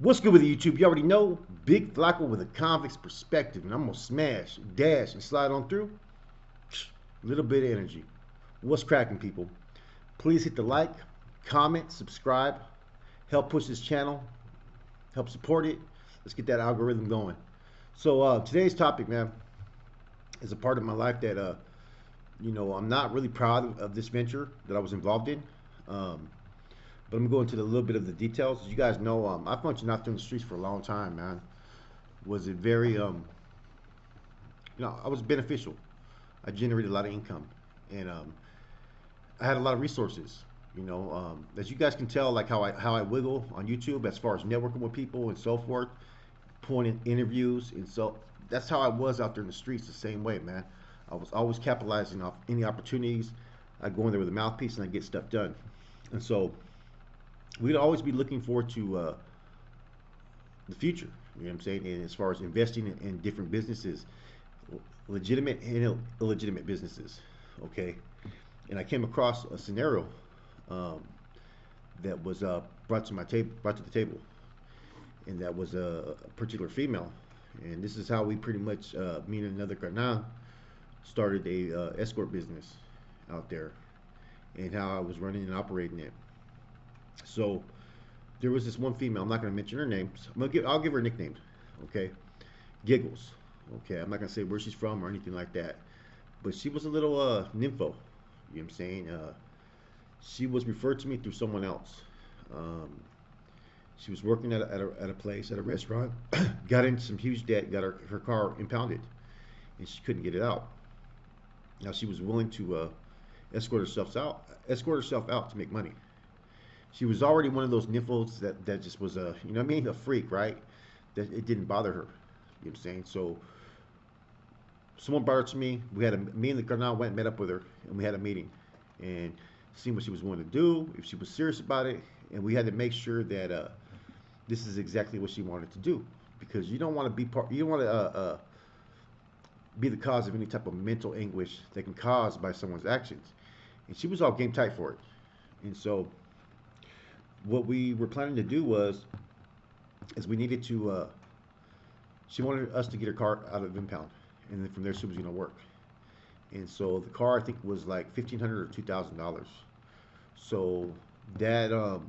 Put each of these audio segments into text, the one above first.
What's good with YouTube? You already know, Big Flacco with a convict's perspective, and I'm gonna smash, dash, and slide on through. Little bit of energy. What's cracking, people? Please hit the like, comment, subscribe, help push this channel, help support it. Let's get that algorithm going. So today's topic, man, is a part of my life that I'm not really proud of this venture that I was involved in. Um, but I'm going to go into a little bit of the details. As you guys know, I functioned out there in the streets for a long time, man. Was it very I was beneficial. I generated a lot of income, and I had a lot of resources. As you guys can tell, like how I wiggle on YouTube as far as networking with people and so forth, pulling in interviews, and so that's how I was out there in the streets the same way, man. I was always capitalizing off any opportunities. I go in there with a mouthpiece and I get stuff done, and so we'd always be looking forward to the future. You know what I'm saying? And as far as investing in different businesses, legitimate and illegitimate businesses. Okay, and I came across a scenario um, that was brought to the table, and that was a particular female. And this is how we pretty much, me and another Karna, started a escort business out there, and how I was running and operating it. So there was this one female. I'm not going to mention her name. I'll give her a nickname. Okay, Giggles. Okay, I'm not going to say where she's from or anything like that. But she was a little nympho. You know what I'm saying? She was referred to me through someone else. Um, she was working at a place, at a restaurant, got into some huge debt, got her car impounded, and she couldn't get it out. Now she was willing to escort herself out to make money. She was already one of those nymphos that just was a freak, right? That it didn't bother her. You know what I'm saying? So someone brought her to me. Me and the Colonel went and met up with her, and we had a meeting, and seen what she was willing to do, if she was serious about it, and we had to make sure that this is exactly what she wanted to do, because you don't want to you don't want to be the cause of any type of mental anguish that can cause by someone's actions, and she was all game tight for it, and so what we were planning to do was, is we needed to. She wanted us to get her car out of impound, and then from there she was going to work. And so the car I think was like $1,500 or $2,000. So that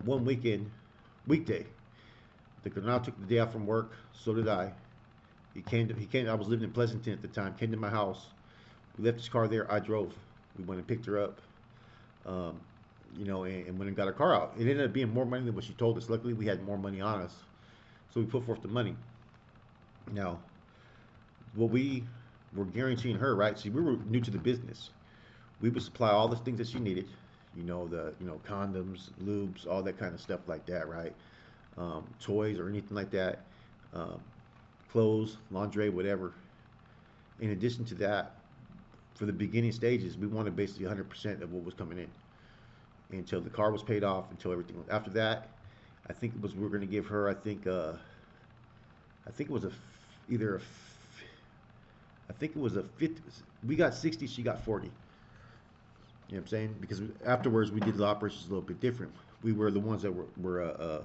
one weekday, the Colonel took the day off from work. So did I. He came. I was living in Pleasanton at the time. Came to my house. We left his car there. I drove. We went and picked her up. Um, and went and got her car out. It ended up being more money than what she told us. Luckily, we had more money on us, so we put forth the money. Now, what we were guaranteeing her, right? See, we were new to the business. We would supply all the things that she needed. Condoms, lubes, all that kind of stuff like that, right? Toys or anything like that, um, clothes, lingerie, whatever. In addition to that, for the beginning stages, we wanted basically 100% of what was coming in until the car was paid off, until everything. After that, I think it was we were going to give her. I think it was either a, I think it was a 50. We got 60, she got 40. You know what I'm saying? Because afterwards we did the operations a little bit different. We were the ones that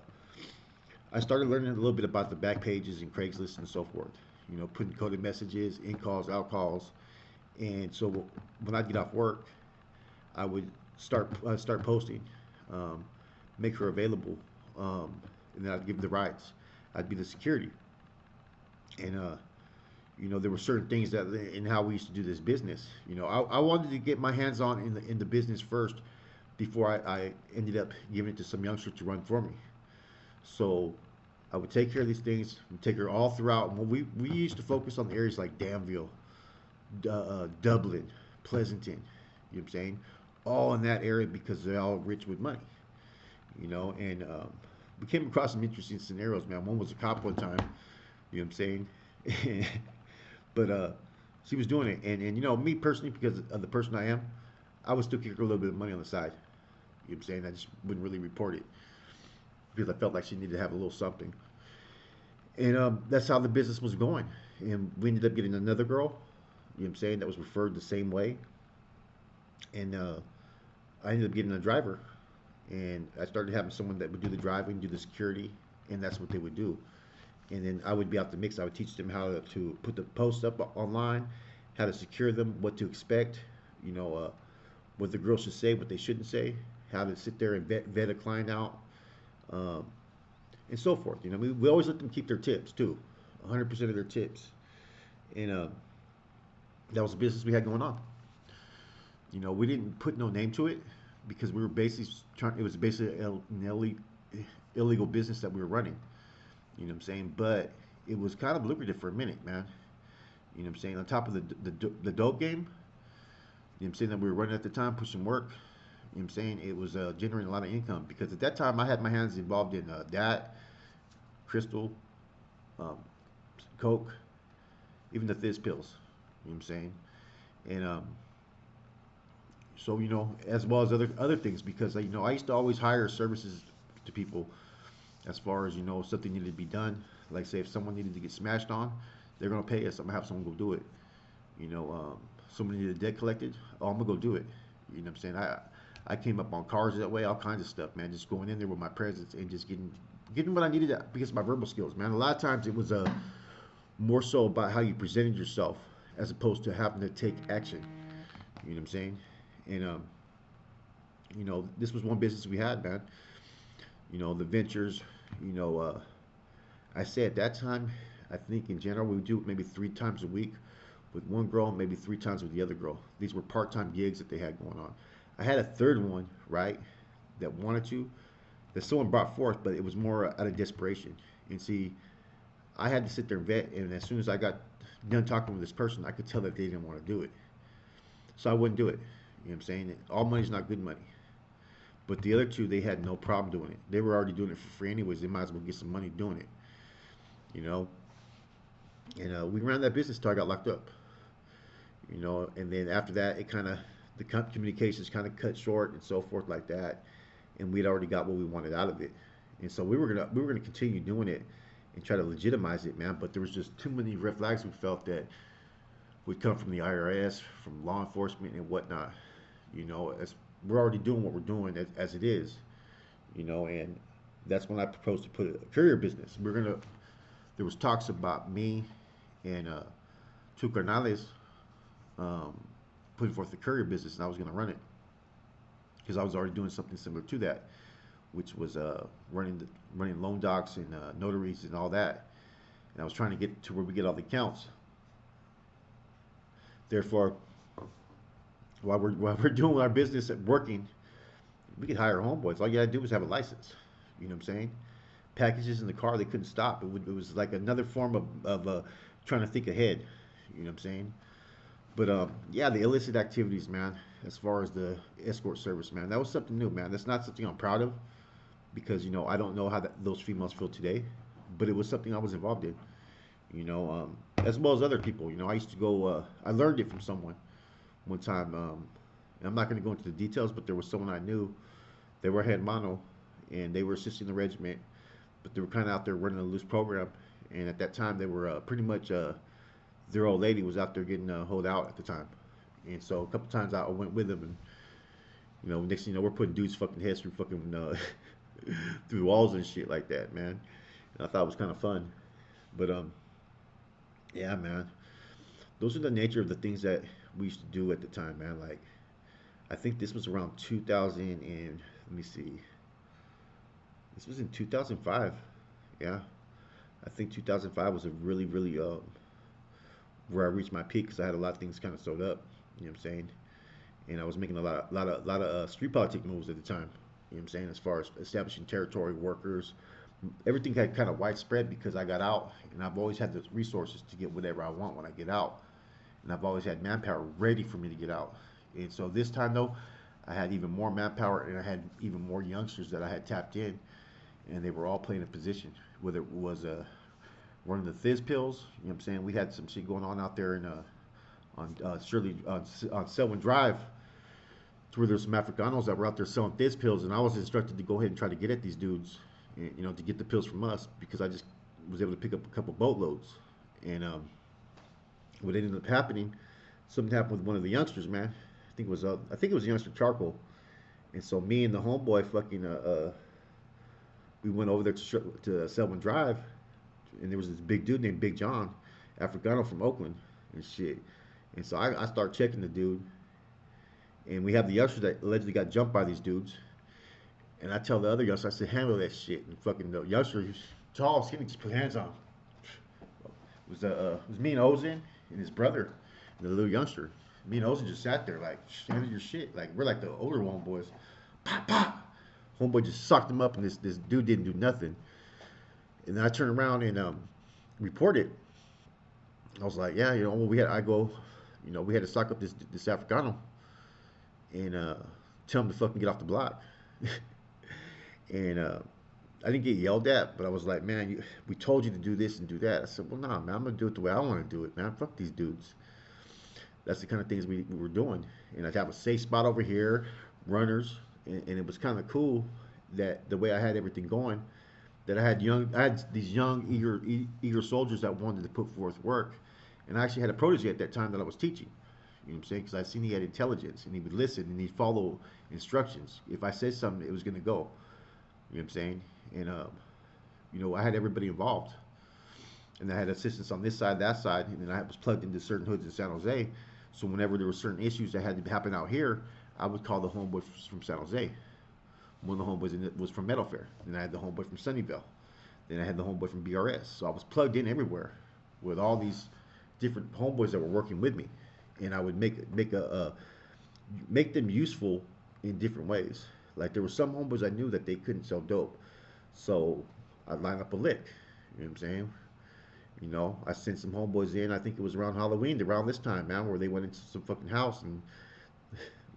I started learning a little bit about the back pages and Craigslist and so forth. Putting coded messages, in calls, out calls, and so when I get off work, I would start posting, um, make her available, and then I'd give the rights. I'd be the security, and there were certain things that in how we used to do this business. I wanted to get my hands on in the business first before I ended up giving it to some youngster to run for me. So I would take care of these things, take her all throughout. And we used to focus on the areas like Danville, Dublin, Pleasanton. You know what I'm saying? All in that area because they're all rich with money. And we came across some interesting scenarios, man. One was a cop one time. You know what I'm saying? But she was doing it, and me personally, because of the person I am, I would still kick her a little bit of money on the side. You know what I'm saying? I just wouldn't really report it because I felt like she needed to have a little something. And that's how the business was going. And we ended up getting another girl, you know what I'm saying, that was referred the same way. And I ended up getting a driver. And I started having someone that would do the driving, do the security. and that's what they would do. And then I would be out the mix. I would teach them how to put the posts up online, how to secure them, what to expect, you know, what the girl should say, what they shouldn't say, how to sit there and vet a client out, um, and so forth. You know, we always let them keep their tips too, 100% of their tips, and that was the business we had going on. You know, we didn't put no name to it because we were basically trying. It was basically an illegal business that we were running. You know what I'm saying? But it was kind of lucrative for a minute, man. You know what I'm saying? On top of the dope game, you know what I'm saying, that we were running at the time, pushing work. You know what I'm saying? It was generating a lot of income because at that time I had my hands involved in that, crystal, um, coke, even the fizz pills. You know what I'm saying? And so you know, as well as other things because you know I used to always hire services to people as far as you know something needed to be done. Like say if someone needed to get smashed on, they're gonna pay us. I'm gonna have someone go do it. You know, someone needed a debt collected. Oh, I'm gonna go do it. You know what I'm saying? I came up on cars that way, all kinds of stuff, man. Just going in there with my presence and just getting what I needed because of my verbal skills, man. A lot of times it was more so about how you presented yourself as opposed to having to take action. You know what I'm saying? And you know, this was one business we had, man. You know, the ventures. You know, I say at that time, I think in general we would do it maybe 3 times a week with one girl, maybe 3 times with the other girl. These were part-time gigs that they had going on. I had a third one, right, that wanted to, that someone brought forth, but it was more out of desperation. And see, I had to sit there and vet, and as soon as I got done talking with this person, I could tell that they didn't want to do it. So I wouldn't do it. You know what I'm saying? All money's not good money. But the other two, they had no problem doing it. They were already doing it for free anyways. They might as well get some money doing it, you know. And we ran that business till I got locked up, you know. And then after that, it kind of the communications kind of cut short and so forth like that. And we'd already got what we wanted out of it. And so we were gonna continue doing it and try to legitimize it, man. But there was just too many red flags we felt that would come from the IRS, from law enforcement and whatnot. You know, as we're already doing what we're doing as it is, you know, and that's when I proposed to put a courier business. There was talks about me and two carnales um, putting forth the courier business, and I was going to run it because I was already doing something similar to that, which was running loan docs and notaries and all that. And I was trying to get to where we get all the accounts. Therefore, while we're doing our business at working, we could hire homeboys. All you gotta do is have a license. You know what I'm saying? Packages in the car, they couldn't stop. It was like another form of trying to think ahead. You know what I'm saying? But yeah, the illicit activities, man. As far as the escort service, man, that was something new, man. That's not something I'm proud of because you know I don't know how those females feel today, but it was something I was involved in. You know, as well as other people. You know, I used to go. I learned it from someone one time. And I'm not going to go into the details, but there was someone I knew. They were head mono, and they were assisting the regiment, but they were kind of out there running a loose program. And at that time, they were pretty much their old lady was out there getting holed out at the time. And so a couple times I went with them, and you know, next thing you know, we're putting dudes' fucking heads through fucking through walls and shit like that, man. And I thought it was kind of fun, but yeah, man. Those are the nature of the things that we used to do at the time, man. Like, I think this was around 2000 and let me see. This was in 2005. Yeah, I think 2005 was a really where I reached my peak because I had a lot of things kind of sewed up. You know what I'm saying? And I was making a lot of street politic moves at the time. You know what I'm saying? As far as establishing territory workers, everything had kind of widespread because I got out, and I've always had the resources to get whatever I want when I get out, and I've always had manpower ready for me to get out. And so this time though, I had even more manpower, and I had even more youngsters that I had tapped in, and they were all playing a position. Whether it was running the fizz pills, you know what I'm saying? We had some shit going on out there in on Shirley on Selwyn Drive, to where there's some Africanos that were out there selling fizz pills, and I was instructed to go ahead and try to get at these dudes, you know, to get the pills from us because I just was able to pick up a couple boatloads. And what ended up happening, something happened with one of the youngsters, man. I think it was youngster Charcoal, and so me and the homeboy fucking we went over there to Selwyn Drive, and there was this big dude named Big John, Africano from Oakland and shit. And so I start checking the dude, and we have the youngster that allegedly got jumped by these dudes. And I tell the other youngster, I said, handle that shit. And fucking the youngster, he's tall, skinny, just put hands on him. It was me and Ozin and his brother, and the little youngster. Me and Ozin just sat there like, handle your shit. Like we're like the older one boys. Pop, pop. Homeboy just sucked him up, and this dude didn't do nothing. And then I turned around and reported. I was like, yeah, we had to sock up this Africano and tell him to fucking get off the block. And I didn't get yelled at, but I was like, man, we told you to do this and do that. I said, well, nah, man, I'm gonna do it the way I want to do it, man. Fuck these dudes. That's the kind of things we were doing. And I'd have a safe spot over here, runners, and it was kind of cool that the way I had everything going, that I had these young, eager soldiers that wanted to put forth work, and I actually had a protege at that time that I was teaching. You know what I'm saying? Because I seen he had intelligence, and he would listen, and he'd follow instructions. If I said something, it was gonna go. You know what I'm saying? And I had everybody involved, and I had assistants on this side, that side, and then I was plugged into certain hoods in San Jose. So whenever there were certain issues that had to happen out here, I would call the homeboy from San Jose. One of the homeboys was from Meadow Fair. Then I had the homeboy from Sunnyvale. Then I had the homeboy from BRS. So I was plugged in everywhere with all these different homeboys that were working with me, and I would make them useful in different ways. Like there were some homeboys I knew that they couldn't sell dope, so I'd line up a lick. You know what I'm saying? I sent some homeboys in. I think it was around Halloween, around this time, man, where they went into some fucking house. And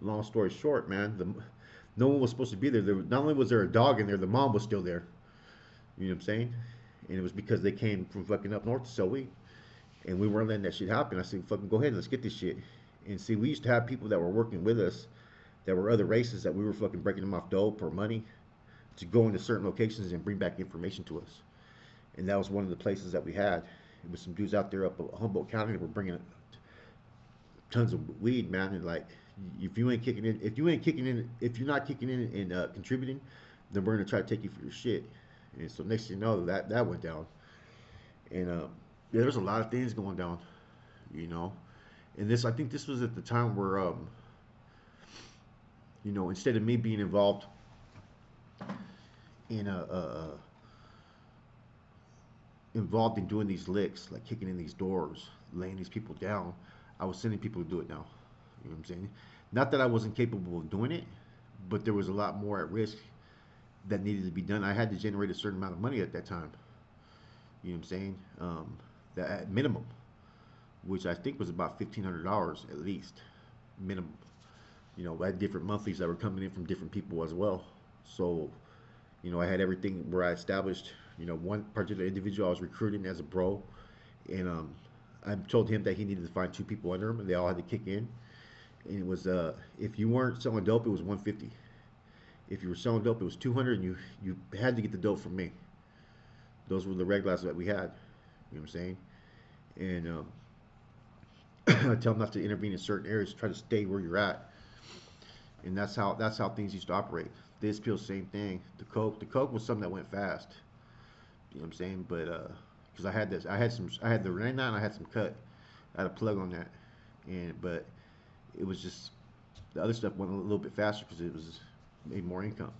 long story short, man, no one was supposed to be there. Not only was there a dog in there, the mom was still there. You know what I'm saying? And it was because they came from fucking up north to sell weed. And we weren't letting that shit happen. I said, fucking go ahead, let's get this shit. And see, we used to have people that were working with us that were other races that we were fucking breaking them off dope or money to go into certain locations and bring back information to us. And that was one of the places that we had. It was some dudes out there up in Humboldt County that were bringing tons of weed, man. And like, if you're not kicking in and contributing, then we're gonna try to take you for your shit. And so next thing you know, that went down. And yeah, there's a lot of things going down, And I think this was at the time where, instead of me being involved in involved in doing these licks, like kicking in these doors, laying these people down, I was sending people to do it now. You know what I'm saying? Not that I wasn't capable of doing it, but there was a lot more at risk that needed to be done. I had to generate a certain amount of money at that time. You know what I'm saying? That at minimum, which I think was about $1,500 at least, minimum. I had different monthlies that were coming in from different people as well. So, I had everything where I established, one particular individual I was recruiting as a bro, and I told him that he needed to find two people under him, and they all had to kick in. And it was if you weren't selling dope, it was 150. If you were selling dope, it was 200, and you had to get the dope from me. Those were the regulars that we had. You know what I'm saying? And I tell them not to intervene in certain areas. Try to stay where you're at. And that's how things used to operate. This pills, same thing. The coke was something that went fast. You know what I'm saying? But because I had the 99, I had some cut. I had a plug on that, but it was just the other stuff went a little bit faster because it made more income.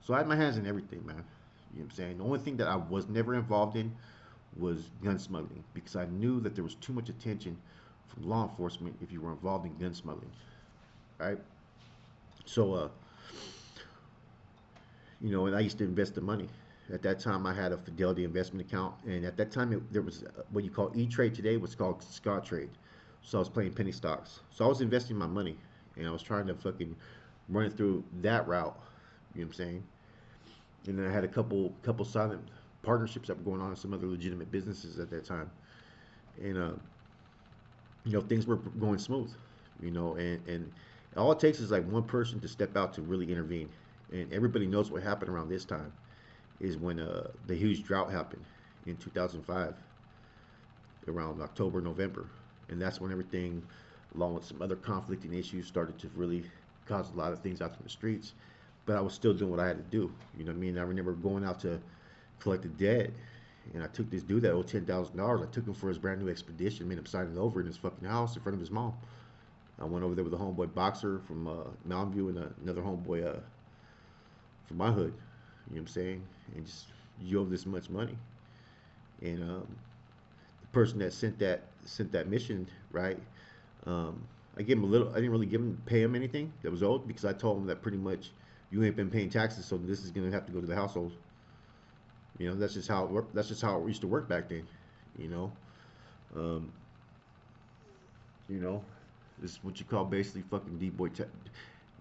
So I had my hands in everything, man. You know what I'm saying? The only thing that I was never involved in was gun smuggling because I knew that there was too much attention from law enforcement if you were involved in gun smuggling, right? So, and I used to invest the money. At that time, I had a Fidelity investment account, and at that time, there was what you call E-Trade today, what's called Scott Trade. So I was playing penny stocks. So I was investing my money, and I was trying to fucking run it through that route. You know what I'm saying? And then I had a couple silent partnerships that were going on in some other legitimate businesses at that time, and things were going smooth. And all it takes is like one person to step out to really intervene. And everybody knows what happened around this time is when the huge drought happened in 2005, around October, November. And that's when everything, along with some other conflicting issues, started to really cause a lot of things out in the streets. but I was still doing what I had to do. You know what I mean? I remember going out to collect the debt, and I took this dude that owed $10,000. I took him for his brand new expedition, made him sign it over in his fucking house in front of his mom. I went over there with a homeboy boxer from Mountain View and another homeboy from my hood. You know what I'm saying? And just, you owe this much money. And the person that sent that mission, right? Um, I gave him a little. I didn't really pay him anything that was owed because I told him that pretty much you ain't been paying taxes, so this is gonna have to go to the household. You know, that's just how it worked. That's just how it used to work back then. You know, um, you know, this is what you call basically fucking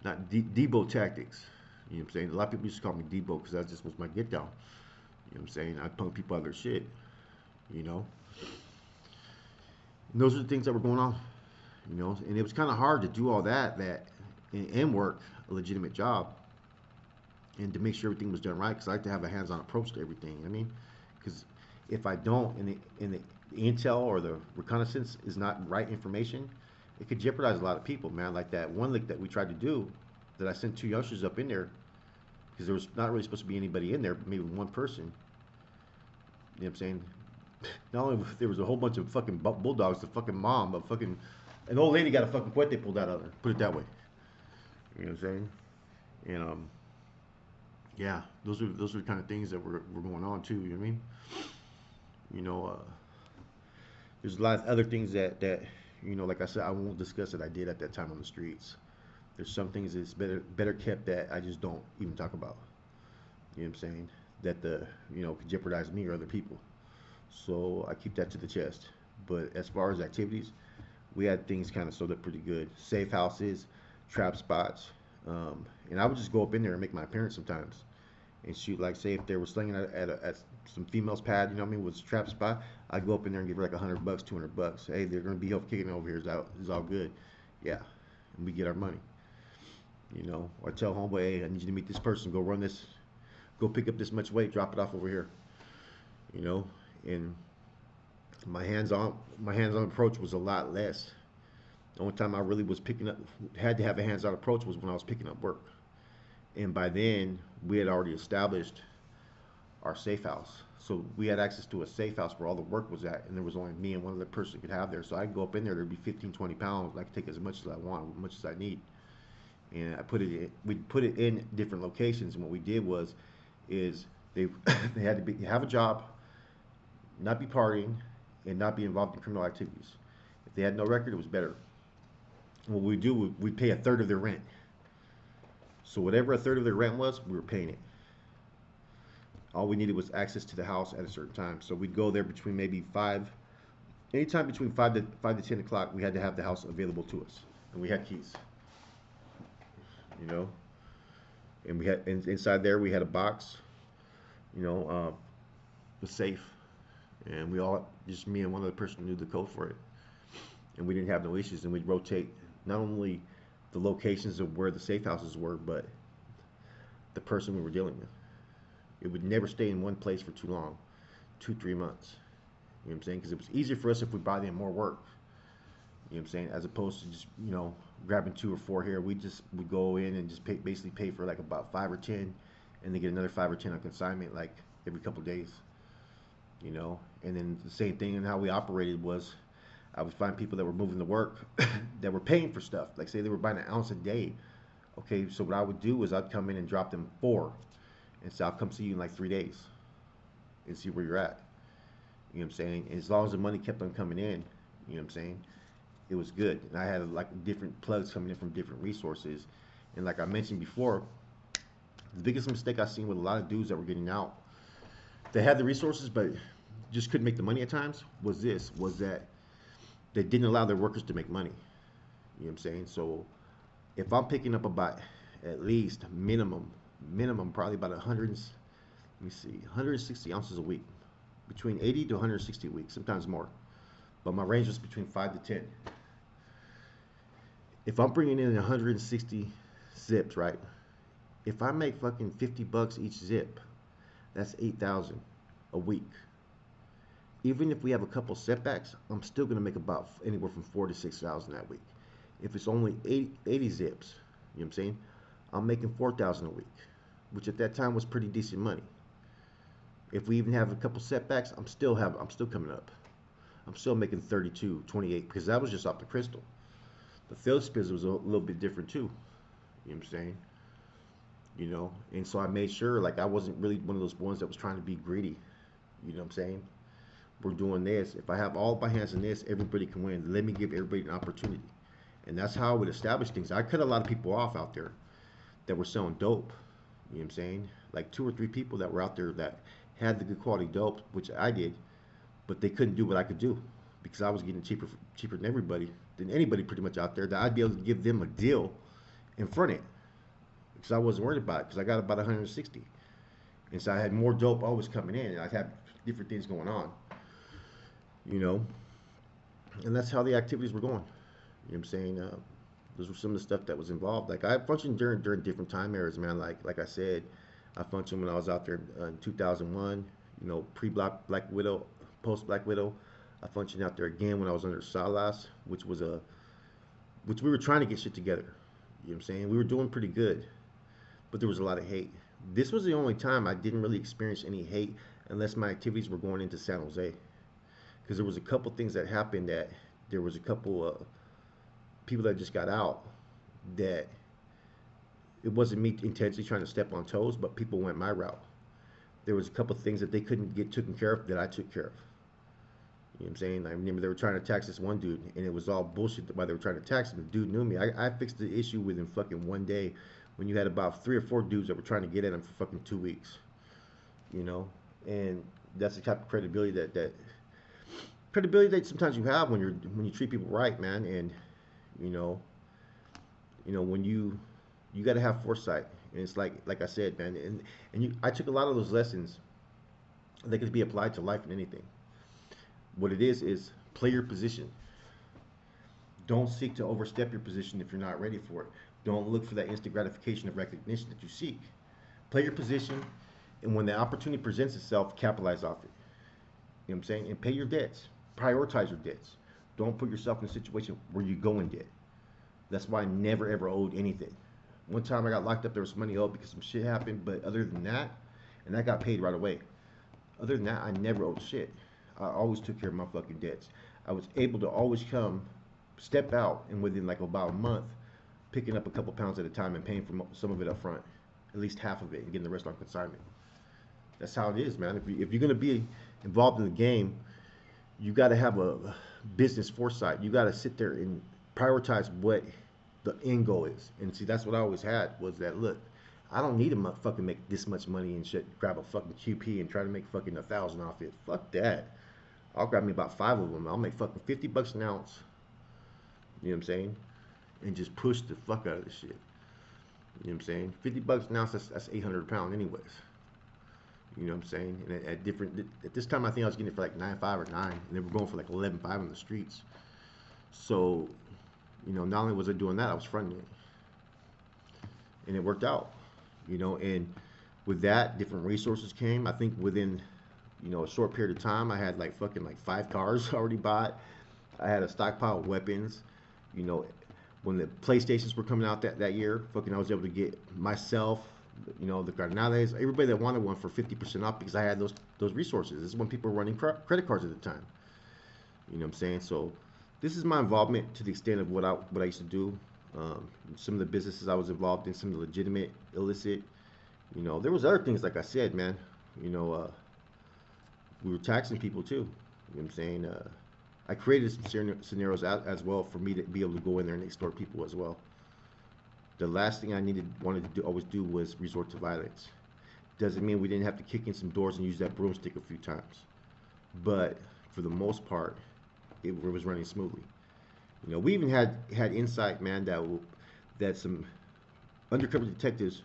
not Debo tactics. You know what I'm saying? A lot of people used to call me Debo because that just was my get down. You know what I'm saying? I punk people out of their shit. You know, and those are the things that were going on. You know, and it was kind of hard to do all and work a legitimate job and to make sure everything was done right because I like to have a hands-on approach to everything. I mean, because if I don't, and the intel or the reconnaissance is not right information, it could jeopardize a lot of people, man. Like that one lick that we tried to do, that I sent two youngsters up in there because there was not really supposed to be anybody in there, maybe one person. You know what I'm saying? Not only there was a whole bunch of fucking bulldogs, the fucking mom, but fucking an old lady got a fucking quet they pulled out of her. Put it that way. You know what I'm saying? And yeah, those are the kind of things that were going on too. You know what I mean? You know, there's a lot of other things that like I said, I won't discuss that I did at that time on the streets. There's some things that's better kept that I just don't even talk about. You know what I'm saying? That could jeopardize me or other people. So I keep that to the chest. But as far as activities, we had things kind of sewed up pretty good. Safe houses, trap spots, and I would just go up in there and make my appearance sometimes and shoot. Like say if they were slinging at some females pad, you know what I mean, with a trap spot, I'd go up in there and give her like $100, $200. Hey, they're gonna be help kicking over here. Is all good. Yeah, and we get our money. You know, or tell homeboy, hey, I need you to meet this person. Go run this. Go pick up this much weight. Drop it off over here. You know, and my hands on approach was a lot less. The only time I really was picking up had to have a hands-on approach was when I was picking up work. And by then we had already established our safe house. So we had access to a safe house where all the work was at, and there was only me and one other person could have there. So I could go up in there, there'd be 15, 20 pounds. I could take as much as I want, as much as I need. And we'd put it in different locations. And what we did is they they had to have a job, not be partying, and not be involved in criminal activities. If they had no record, it was better. What we do, we pay a third of their rent. So whatever a third of their rent was, we were paying it. All we needed was access to the house at a certain time. So we'd go there between maybe anytime between 5 to 10 o'clock, we had to have the house available to us, and we had keys. You know, and we had inside there we had a box. You know, a safe, and we all just me and one other person knew the code for it, and we didn't have no issues. And we'd rotate not only the locations of where the safe houses were, but the person we were dealing with. It would never stay in one place for too long, 2, 3 months. You know what I'm saying? Because it was easier for us if we brought in more work. You know what I'm saying? As opposed to just grabbing 2 or 4 here. We go in and just basically pay for like about 5 or 10, and then get another 5 or 10 on consignment like every couple of days. You know, and then the same thing in how we operated was I would find people that were moving to work that were paying for stuff. Like say they were buying an ounce a day. Okay, so what I would do is I'd come in and drop them 4 and say I'll come see you in like 3 days and see where you're at. You know what I'm saying? And as long as the money kept on coming in, you know what I'm saying, it was good. And I had like different plugs coming in from different resources. And like I mentioned before, the biggest mistake I've seen with a lot of dudes that were getting out, they had the resources but just couldn't make the money at times, was that they didn't allow their workers to make money. You know what I'm saying? So if I'm picking up about at least minimum probably about 160 ounces a week, between 80 to 160 a week, sometimes more. But my range was between 5 to 10. If I'm bringing in 160 zips, right? If I make fucking $50 each zip, that's 8,000 a week. Even if we have a couple setbacks, I'm still gonna make about anywhere from 4 to 6,000 that week. If it's only 80 zips, you know what I'm saying? I'm making 4,000 a week, which at that time was pretty decent money. If we even have a couple setbacks, I'm still coming up. I'm still making 32, 28 because that was just off the crystal. The field spins was a little bit different too. You know what I'm saying? And so I made sure like I wasn't really one of those ones that was trying to be greedy. You know what I'm saying? We're doing this. If I have all my hands in this, everybody can win. Let me give everybody an opportunity. And that's how I would establish things. I cut a lot of people off out there that were selling dope. You know what I'm saying? Like two or three people that were out there that had the good quality dope, which I did, but they couldn't do what I could do because I was getting cheaper than anybody pretty much out there. That I'd be able to give them a deal in front of it because I wasn't worried about it because I got about 160, and so I had more dope always coming in, and I'd have different things going on, you know, and that's how the activities were going. You know what I'm saying? Those were some of the stuff that was involved. Like I functioned during different time eras, man. Like I said, I functioned when I was out there in 2001. Pre-Black Widow, post-Black Widow. I functioned out there again when I was under Salas, which we were trying to get shit together. You know what I'm saying? We were doing pretty good, but there was a lot of hate. This was the only time I didn't really experience any hate unless my activities were going into San Jose, because there was a couple things that happened that there was a couple people that just got out that it wasn't me intentionally trying to step on toes, but people went my route. There was a couple things that they couldn't get taken care of that I took care of. You know what I'm saying? I remember they were trying to tax this one dude, and it was all bullshit why they were trying to tax him. The dude knew me. I fixed the issue within fucking one day when you had about 3 or 4 dudes that were trying to get at him for fucking 2 weeks. You know? And that's the type of credibility that sometimes you have when you treat people right, man. And you know, when you got to have foresight, and it's like I said, man, and I took a lot of those lessons that could be applied to life and anything. What it is play your position. Don't seek to overstep your position if you're not ready for it. Don't look for that instant gratification of recognition that you seek. Play your position, and when the opportunity presents itself, capitalize off it. You know what I'm saying? And pay your debts. Prioritize your debts. Don't put yourself in a situation where you go in debt. That's why I never ever owed anything. One time I got locked up, there was money owed because some shit happened, but other than that, and I got paid right away. Other than that, I never owed shit. I always took care of my fucking debts. I was able to always step out, and within like about a month, picking up a couple pounds at a time and paying for some of it up front, at least half of it, and getting the rest on consignment. That's how it is, man. If you're gonna be involved in the game, you got to have a business foresight. You got to sit there and prioritize what the end goal is. And see, that's what I always had was that look, I don't need to fucking make this much money and shit. Grab a fucking QP and try to make fucking 1,000 off it. Fuck that. I'll grab me about 5 of them. I'll make fucking $50 an ounce. You know what I'm saying? And just push the fuck out of this shit. You know what I'm saying? $50 an ounce. That's 800 a pound, anyways. You know what I'm saying? And at this time, I think I was getting it for like 9.5 or 9, and they were going for like 11.5 on the streets. So, not only was I doing that, I was fronting it, and it worked out. And with that, different resources came. I think within, a short period of time, I had like fucking like 5 cars already bought. I had a stockpile of weapons. When the PlayStations were coming out that year, fucking I was able to get myself, the Carnales, everybody that wanted one for 50% off because I had those resources. This is when people were running credit cards at the time. You know what I'm saying? So this is my involvement to the extent of what I used to do. Some of the businesses I was involved in, some of the legitimate, illicit. There was other things, like I said, man. We were taxing people too. You know what I'm saying? I created some scenarios as well for me to be able to go in there and extort people as well. The last thing I wanted to always do was resort to violence. Doesn't mean we didn't have to kick in some doors and use that broomstick a few times, but for the most part, it was running smoothly. We even had insight, man, that some undercover detectives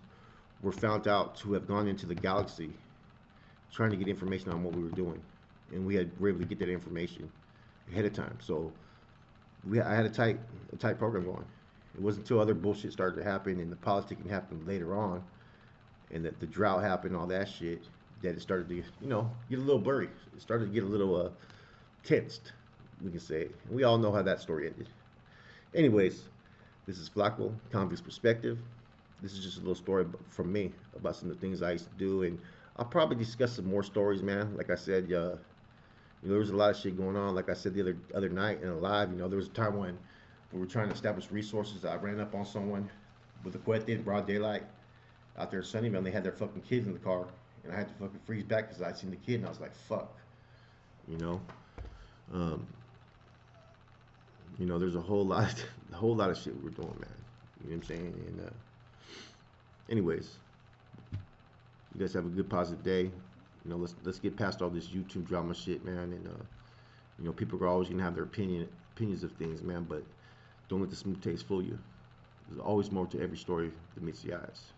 were found out to have gone into the galaxy trying to get information on what we were doing, and were able to get that information ahead of time. So I had a tight program going. It wasn't until other bullshit started to happen and the politicking happened later on, and that the drought happened, all that shit, that it started to, get a little blurry. It started to get a little tensed, we can say. And we all know how that story ended. Anyways, this is Flacco, Convict's Perspective. this is just a little story from me about some of the things I used to do, and I'll probably discuss some more stories, man. Like I said, there was a lot of shit going on. Like I said the other night in a live, there was a time when we were trying to establish resources. I ran up on someone with a cuete in broad daylight out there in Sunnyvale, and they had their fucking kids in the car, and I had to fucking freeze back because I seen the kid, and I was like, fuck, you know. Um, there's a whole lot of shit we're doing, man. You know what I'm saying? And anyways, you guys have a good positive day. Let's get past all this YouTube drama shit, man. And people are always gonna have their opinions of things, man. But don't let the smooth taste fool you. There's always more to every story that meets the eyes.